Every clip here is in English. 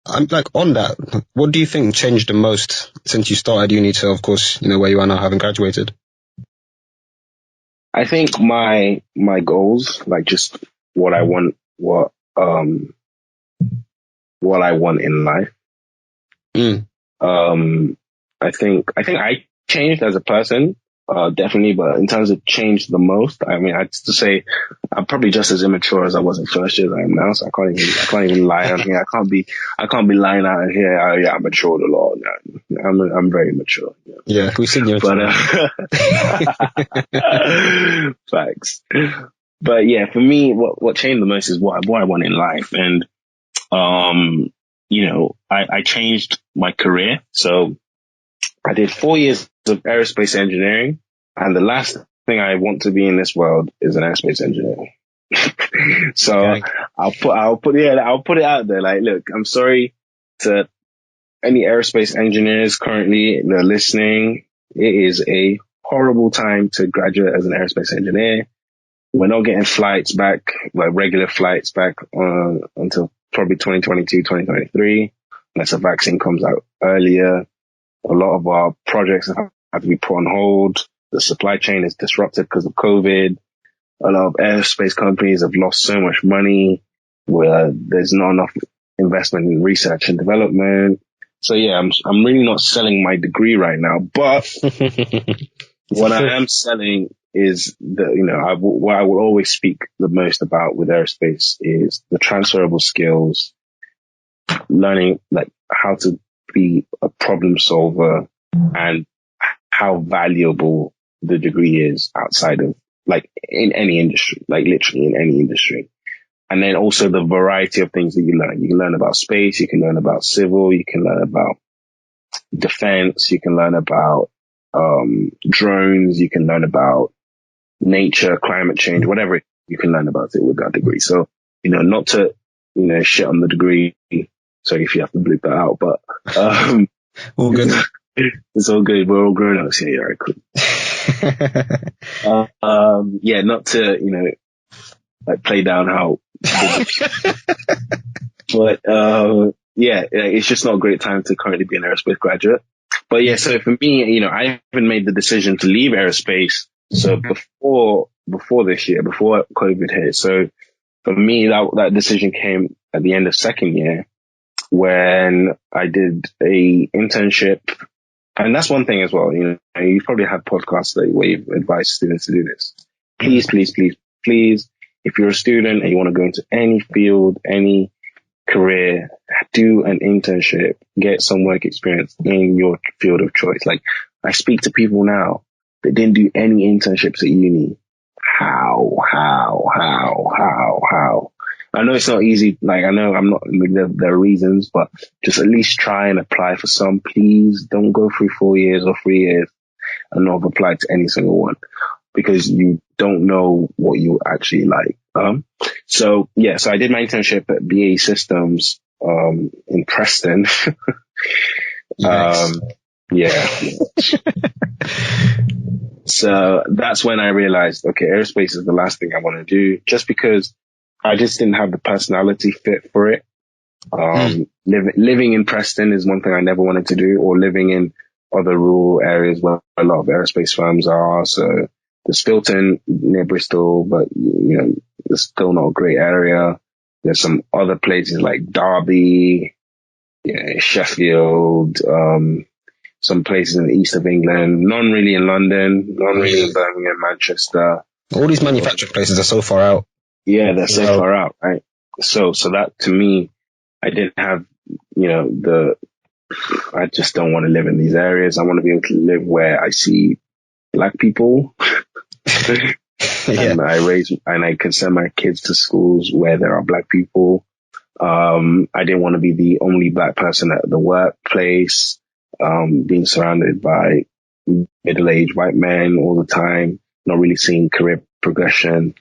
I'm like on that. What do you think changed the most since you started uni to, of course, where you are now, having graduated? I think my goals, like just what I want, what I want in life. Mm. I think I changed as a person, definitely, but in terms of change the most, I mean, I'd to say I'm probably just as immature as I was in first year as I am now, so I can't even lie on here. I can't be lying out here. Yeah, I'm matured a lot. I'm very mature. Yeah. Yeah, we've seen you. But facts. But yeah, for me, what changed the most is what I want in life, and I changed my career. So I did 4 years of aerospace engineering, and the last thing I want to be in this world is an aerospace engineer. So Okay. I'll put it out there. Like, look, I'm sorry to any aerospace engineers currently that are listening. It is a horrible time to graduate as an aerospace engineer. We're not getting flights back, like regular flights back, until probably 2022, 2023, unless a vaccine comes out earlier. A lot of our projects have to be put on hold. The supply chain is disrupted because of COVID. A lot of aerospace companies have lost so much money where there's not enough investment in research and development. So yeah, I'm really not selling my degree right now, but what I am selling is what I will always speak the most about with aerospace is the transferable skills, learning like how to be a problem solver and how valuable the degree is outside of like in any industry, like literally in any industry. And then also the variety of things that you learn. You can learn about space, you can learn about civil, you can learn about defense, you can learn about drones, you can learn about nature, climate change, whatever you can learn about it with that degree. So, not to, shit on the degree. Sorry if you have to bleep that out, but All good. it's all good. We're all grown ups here. All right, cool. Yeah, not to, like play down how, but yeah, it's just not a great time to currently be an aerospace graduate. But yeah, so for me, I haven't made the decision to leave aerospace. So before this year, before COVID hit. So for me, that decision came at the end of second year when I did a internship. And that's one thing as well. You've probably had podcasts where you've advised students to do this. Please, please, please, please, if you're a student and you want to go into any field, any career, do an internship, get some work experience in your field of choice. Like, I speak to people now that didn't do any internships at uni. How? I know it's not easy. Like, I know I'm not, there are reasons, but just at least try and apply for some, please. Don't go through 4 years or 3 years and not have applied to any single one because you don't know what you actually like. So I did my internship at BAE Systems, in Preston. Nice. Yeah. So that's when I realized, okay, aerospace is the last thing I want to do, just because I just didn't have the personality fit for it. Living in Preston is one thing I never wanted to do, or living in other rural areas where a lot of aerospace firms are. So there's Stilton near Bristol, but it's still not a great area. There's some other places like Derby, Sheffield, some places in the east of England, none really in London, none really in Birmingham, Manchester. All these manufacturing places are so far out. Yeah, they're so far out, right? So that to me, I didn't have, I just don't want to live in these areas. I want to be able to live where I see black people. And I can send my kids to schools where there are black people. I didn't want to be the only black person at the workplace, being surrounded by middle-aged white men all the time, not really seeing career progression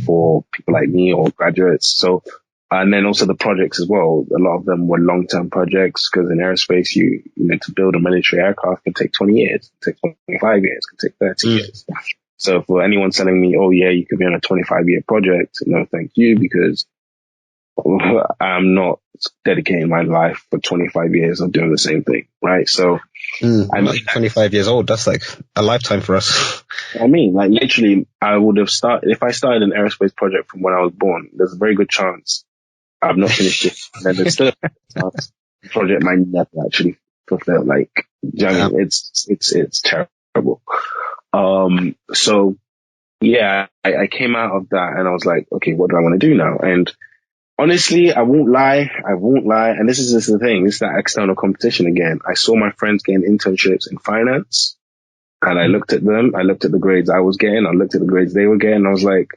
for people like me or graduates. So, and then also the projects as well. A lot of them were long-term projects because in aerospace, to build a military aircraft can take 20 years, can take 25 years, can take 30 years. So for anyone telling me, oh yeah, you could be on a 25-year project, no, thank you, because I'm not dedicating my life for 25 years of doing the same thing, right? So I Not made even 25 years old. That's like a lifetime for us. like literally, I would have started, if I started an aerospace project from when I was born, there's a very good chance I've not finished it. And then there's still a chance the project might never actually fulfill. Like, do you know what I mean? It's terrible. So yeah, I came out of that and I was like, okay, what do I want to do now? And honestly, I won't lie. And this is just the thing. This is that external competition again. I saw my friends getting internships in finance and I looked at them. I looked at the grades I was getting. I looked at the grades they were getting. And I was like,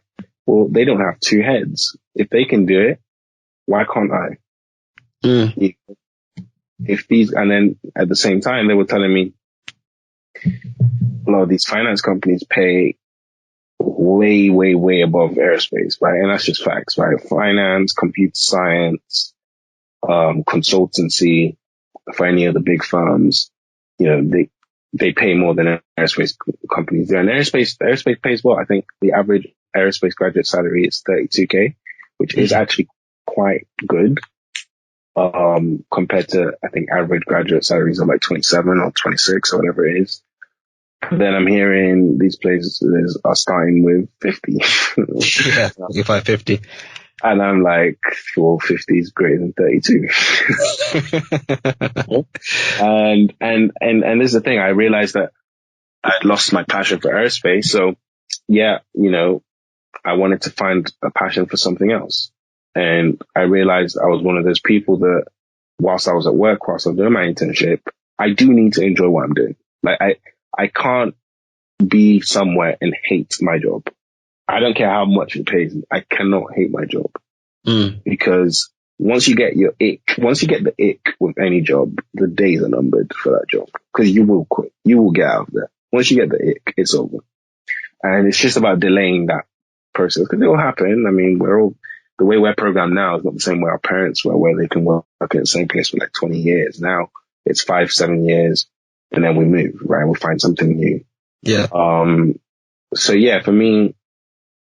well, they don't have two heads. If they can do it, why can't I? Mm. And then at the same time, they were telling me a lot of these finance companies pay way, way, way above aerospace, right? And that's just facts, right? Finance, computer science, consultancy, for any of the big firms, they pay more than aerospace companies do. And aerospace pays well. I think the average aerospace graduate salary is 32K, which is actually quite good. Compared to, I think, average graduate salaries are like 27 or 26 or whatever it is. Then I'm hearing these places are starting with 50. Yeah, 45, 50. And I'm like, well, 50 is greater than 32. And this is the thing. I realized that I'd lost my passion for aerospace. So yeah, I wanted to find a passion for something else. And I realized I was one of those people that whilst I was at work, whilst I was doing my internship, I do need to enjoy what I'm doing. Like I can't be somewhere and hate my job. I don't care how much it pays me. I cannot hate my job because once you get the ick with any job, the days are numbered for that job because you will quit. You will get out of there. Once you get the ick, it's over. And it's just about delaying that process because it will happen. I mean, the way we're programmed now is not the same way our parents were, where they can work at the same place for like 20 years. Now it's 5-7 years and then we move, right? We find something new. Yeah. So yeah, for me,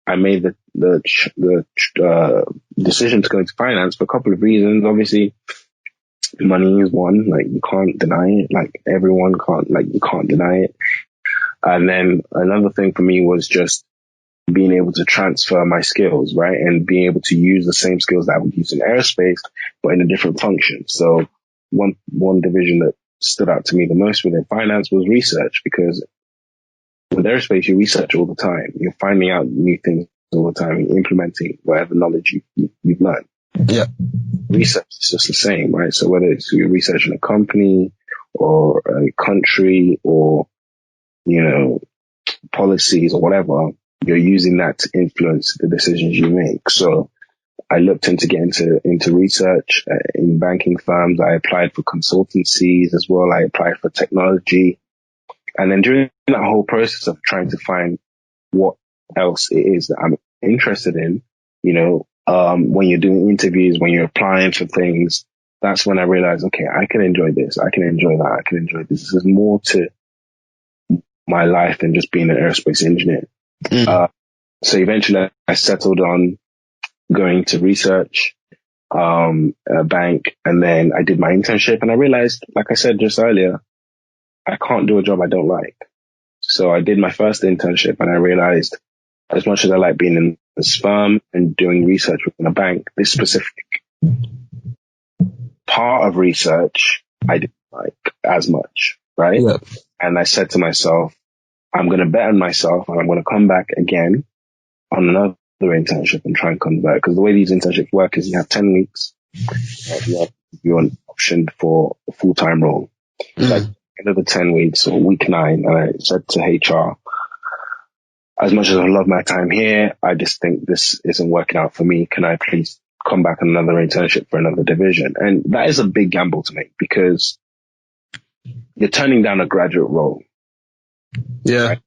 I made the decision to go into finance for a couple of reasons. Obviously, money is one, like you can't deny it. Like everyone can't, like you can't deny it. And then another thing for me was just being able to transfer my skills, right? And being able to use the same skills that I would use in aerospace, but in a different function. So one division that stood out to me the most within finance was research, because with aerospace, you research all the time. You're finding out new things all the time. You're implementing whatever knowledge you've learned. Yeah. Research is just the same, right? So whether it's you're researching a company or a country or, policies or whatever, you're using that to influence the decisions you make. So I looked into getting into research in banking firms. I applied for consultancies as well. I applied for technology. And then during that whole process of trying to find what else it is that I'm interested in, when you're doing interviews, when you're applying for things, that's when I realized, okay, I can enjoy this. I can enjoy that. I can enjoy this. There's more to my life than just being an aerospace engineer. So eventually I settled on going to research, a bank, and then I did my internship and I realized, like I said just earlier, I can't do a job I don't like. So I did my first internship and I realized as much as I like being in this firm and doing research within a bank, this specific part of research I didn't like as much, right? Yeah. And I said to myself, I'm going to bet on myself and I'm going to come back again on another internship and try and convert. Because the way these internships work is you have 10 weeks. You're an option for a full-time role. Like end of the 10 weeks or week 9, and I said to HR, as much as I love my time here, I just think this isn't working out for me. Can I please come back on another internship for another division? And that is a big gamble to make because you're turning down a graduate role. Yeah. Right?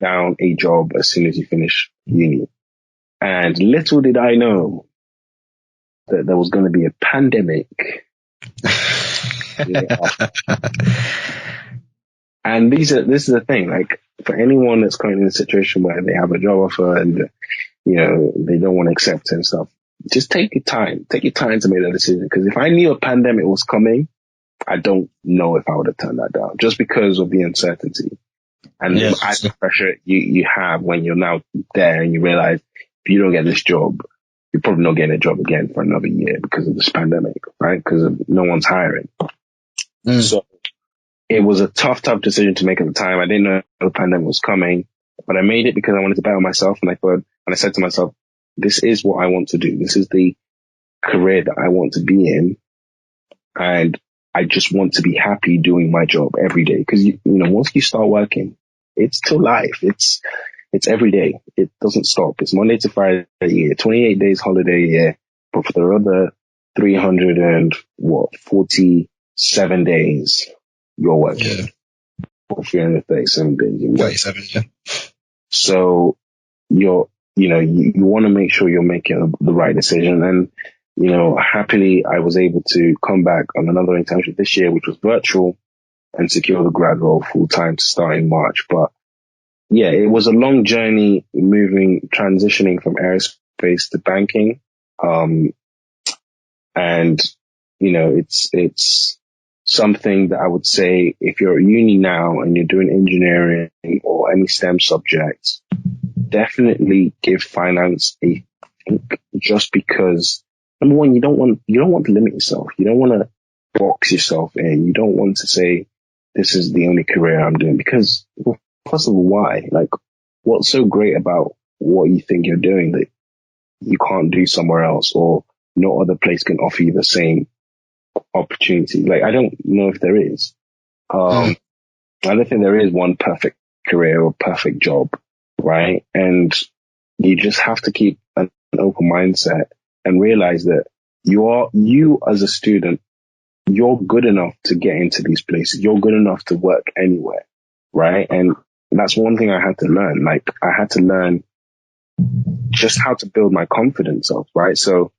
Down a job as soon as you finish uni. And little did I know that there was going to be a pandemic. And this is the thing, like for anyone that's currently in a situation where they have a job offer and, they don't want to accept it and stuff, just take your time to make that decision. Because if I knew a pandemic was coming, I don't know if I would have turned that down, just because of the uncertainty and the added pressure you have when you're now there and you realize if you don't get this job, you're probably not getting a job again for another year because of this pandemic, right? Because no one's hiring. So it was a tough decision to make at the time. I didn't know the pandemic was coming, but I made it because I wanted to bet on myself. And I said to myself, this is what I want to do. This is the career that I want to be in. And I just want to be happy doing my job every day. Because, once you start working, it's till life. It's every day. It doesn't stop. It's Monday to Friday a year, 28 days holiday a year. But for the other 347 days, you're working. For 337 days, you're working. 37, yeah. So you want to make sure you're making the right decision. And, happily I was able to come back on another internship this year, which was virtual, and secure the grad role full time to start in March. But yeah, it was a long journey transitioning from aerospace to banking. And, it's something that I would say if you're at uni now and you're doing engineering or any STEM subjects, definitely give finance a think, just because number one, you don't want to limit yourself. You don't want to box yourself in. You don't want to say this is the only career I'm doing because, well, first of all, why? Like, what's so great about what you think you're doing that you can't do somewhere else, or no other place can offer you the same opportunity? Like, I don't know if there is. I don't think there is one perfect career or perfect job, right? And you just have to keep an open mindset and realize that you as a student, you're good enough to get into these places. You're good enough to work anywhere, right? And that's one thing I had to learn. Like, I had to learn just how to build my confidence up, right? So,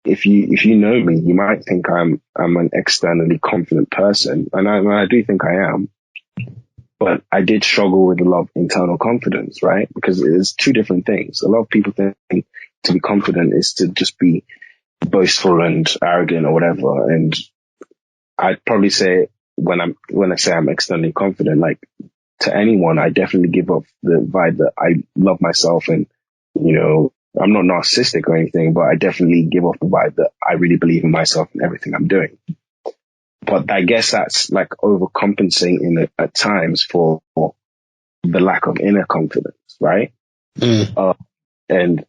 if you know me, you might think I'm an externally confident person, and I do think I am. But I did struggle with a lot of internal confidence, right? Because it's two different things. A lot of people think to be confident is to just be boastful and arrogant or whatever. And I'd probably say when I say I'm externally confident, like, to anyone, I definitely give off the vibe that I love myself, and, I'm not narcissistic or anything, but I definitely give off the vibe that I really believe in myself and everything I'm doing. But I guess that's like overcompensating at times for the lack of inner confidence, right? And,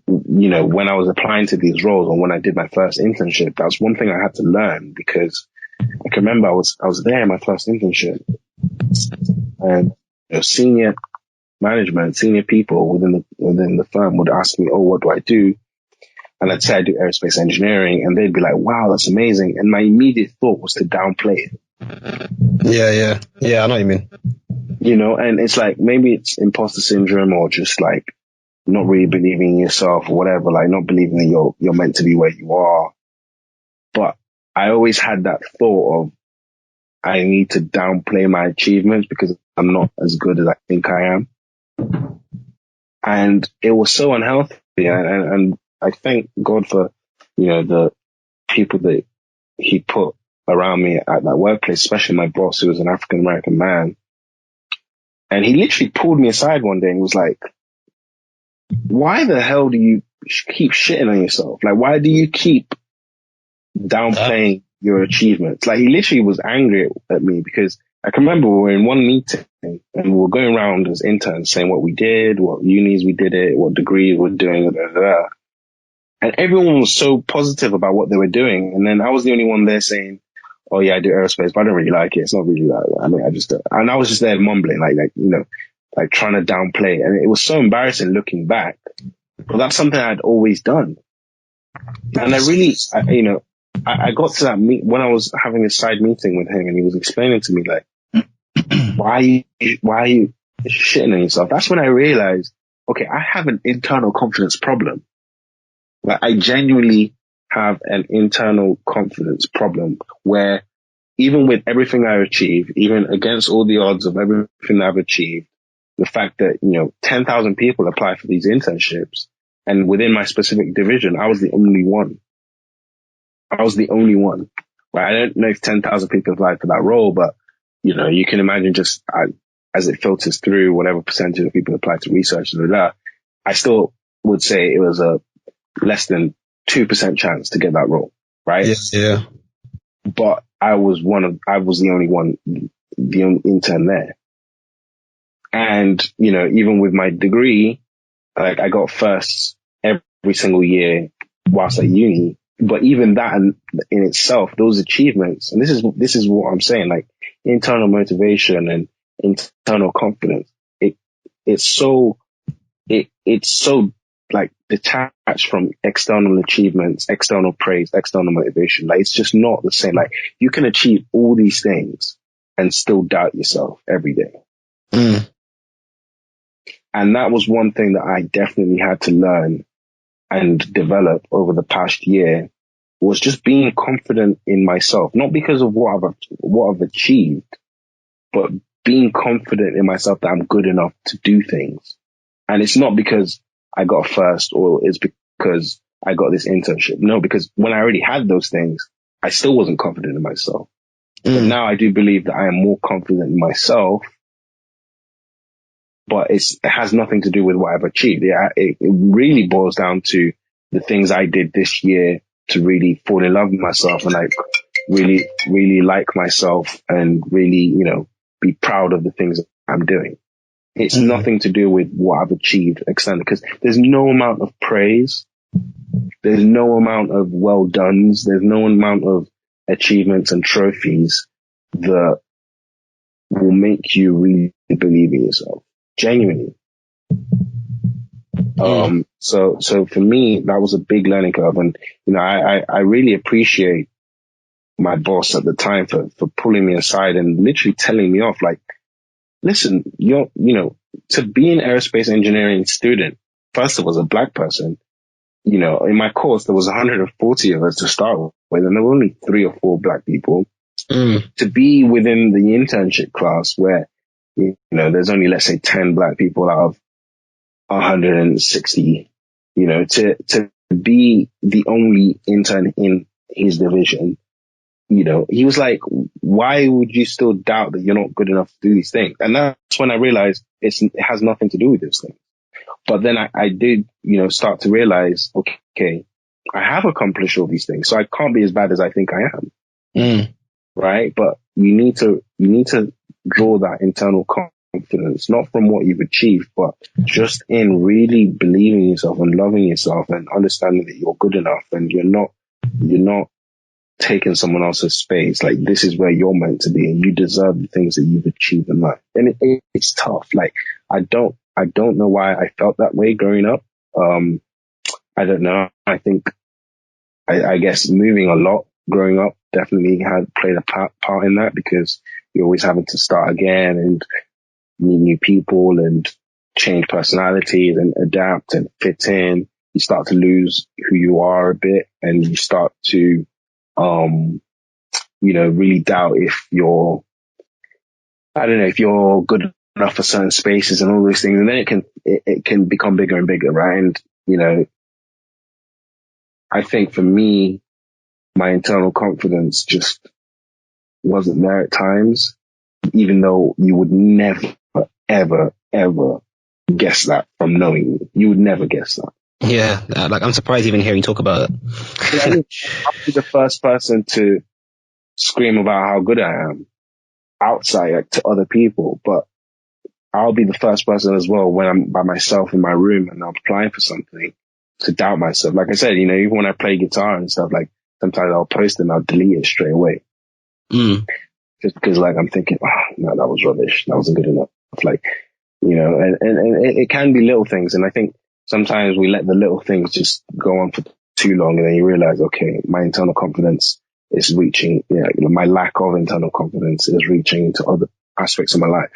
when I was applying to these roles, or when I did my first internship, that was one thing I had to learn, because I can remember I was there in my first internship, and senior management, senior people within the firm would ask me, "Oh, what do I do?" And I'd say I do aerospace engineering, and they'd be like, "Wow, that's amazing." And my immediate thought was to downplay it. Yeah, I know what you mean. And it's like, maybe it's imposter syndrome, or just like not really believing in yourself or whatever, like not believing that you're meant to be where you are. But I always had that thought of, I need to downplay my achievements because I'm not as good as I think I am. And it was so unhealthy. And I thank God for, the people that he put around me at that workplace, especially my boss, who was an African American man. And he literally pulled me aside one day and was like, why the hell do you keep shitting on yourself? Like, why do you keep downplaying your achievements? Like, he literally was angry at me, because I can remember we were in one meeting and we were going around as interns saying what we did, what unis we did it, what degrees we're doing, blah, blah, blah. And everyone was so positive about what they were doing. And then I was the only one there saying, "Oh yeah, I do aerospace, but I don't really like it. It's not really that. I mean, and I was just there mumbling, like trying to downplay it. And it was so embarrassing looking back. But that's something I'd always done. And I got to that when I was having a side meeting with him, and he was explaining to me, like, why are you shitting on yourself? That's when I realized, okay, I have an internal confidence problem. Like, I genuinely have an internal confidence problem where, even with everything I achieve, even against all the odds of everything I've achieved, the fact that, 10,000 people apply for these internships, And within my specific division, I was the only one. I was the only one. Right? I don't know if 10,000 people applied for that role, but, you know, you can imagine just as it filters through whatever percentage of people apply to research and that, I still would say it was a less than 2% chance to get that role. Right? Yeah. But I was the only one, the only intern there. And, you know, even with my degree, like I got firsts every single year whilst at uni. But even that in itself, those achievements, and this is what I'm saying, like internal motivation and internal confidence, it's so like detached from external achievements, external praise, external motivation. Like it's just not the same. Like you can achieve all these things and still doubt yourself every day. Mm. And that was one thing that I definitely had to learn and develop over the past year, was just being confident in myself, not because of what I've achieved, but being confident in myself that I'm good enough to do things. And it's not because I got first or it's because I got this internship. No, because when I already had those things, I still wasn't confident in myself. But now I do believe that I am more confident in myself, but it has nothing to do with what I've achieved. It really boils down to the things I did this year to really fall in love with myself and like really, really like myself and really, you know, be proud of the things I'm doing. It's nothing to do with what I've achieved externally, because there's no amount of praise. There's no amount of well dones. There's no amount of achievements and trophies that will make you really believe in yourself. Genuinely. So for me, that was a big learning curve. And, you know, I really appreciate my boss at the time for pulling me aside and literally telling me off, like, listen, to be an aerospace engineering student, first of all, as a black person, you know, in my course, there was 140 of us to start with, and there were only 3 or 4 black people. To be within the internship class where, you know, there's only, let's say, 10 black people out of 160, you know, to be the only intern in his division, you know, he was like, why would you still doubt that you're not good enough to do these things? And that's when I realized it has nothing to do with this thing. But then I did, you know, start to realize, okay, I have accomplished all these things, so I can't be as bad as I think I am. Right? But you need to draw that internal confidence, not from what you've achieved, but just in really believing in yourself and loving yourself and understanding that you're good enough and you're not taking someone else's space. Like, this is where you're meant to be and you deserve the things that you've achieved in life. And it's tough. Like, I don't know why I felt that way growing up. I don't know. I think, I guess moving a lot growing up definitely had played a part in that, because you're always having to start again and meet new people and change personalities and adapt and fit in. You start to lose who you are a bit, and you start to, you know, really doubt if you're good enough for certain spaces and all those things. And then it can become bigger and bigger, right? And, you know, I think for me, my internal confidence just wasn't there at times, even though you would never, ever, ever guess that from knowing me. You would never guess that. Yeah, like I'm surprised even hearing you talk about it. Yeah, I'll be the first person to scream about how good I am outside, like, to other people, but I'll be the first person as well when I'm by myself in my room and I'm applying for something to doubt myself. Like I said, you know, even when I play guitar and stuff, like sometimes I'll post it and I'll delete it straight away. Just because, like, I'm thinking, oh, no, that was rubbish. That wasn't good enough. Like, you know, and it can be little things. And I think sometimes we let the little things just go on for too long, and then you realize, okay, my internal confidence is reaching, you know, my lack of internal confidence is reaching into other aspects of my life.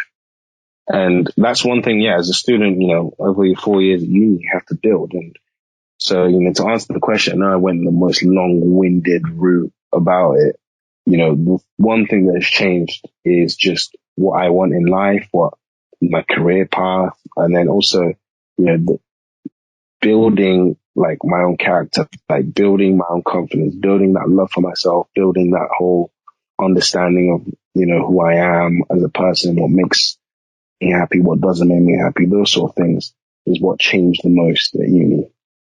And that's one thing, yeah, as a student, you know, over your 4 years at uni, you have to build. And so, you know, to answer the question, I know I went the most long-winded route about it. You know, the one thing that has changed is just what I want in life, what my career path, and then also, you know, building like my own character, like building my own confidence, building that love for myself, building that whole understanding of, who I am as a person, what makes me happy, what doesn't make me happy, those sort of things is what changed the most at uni.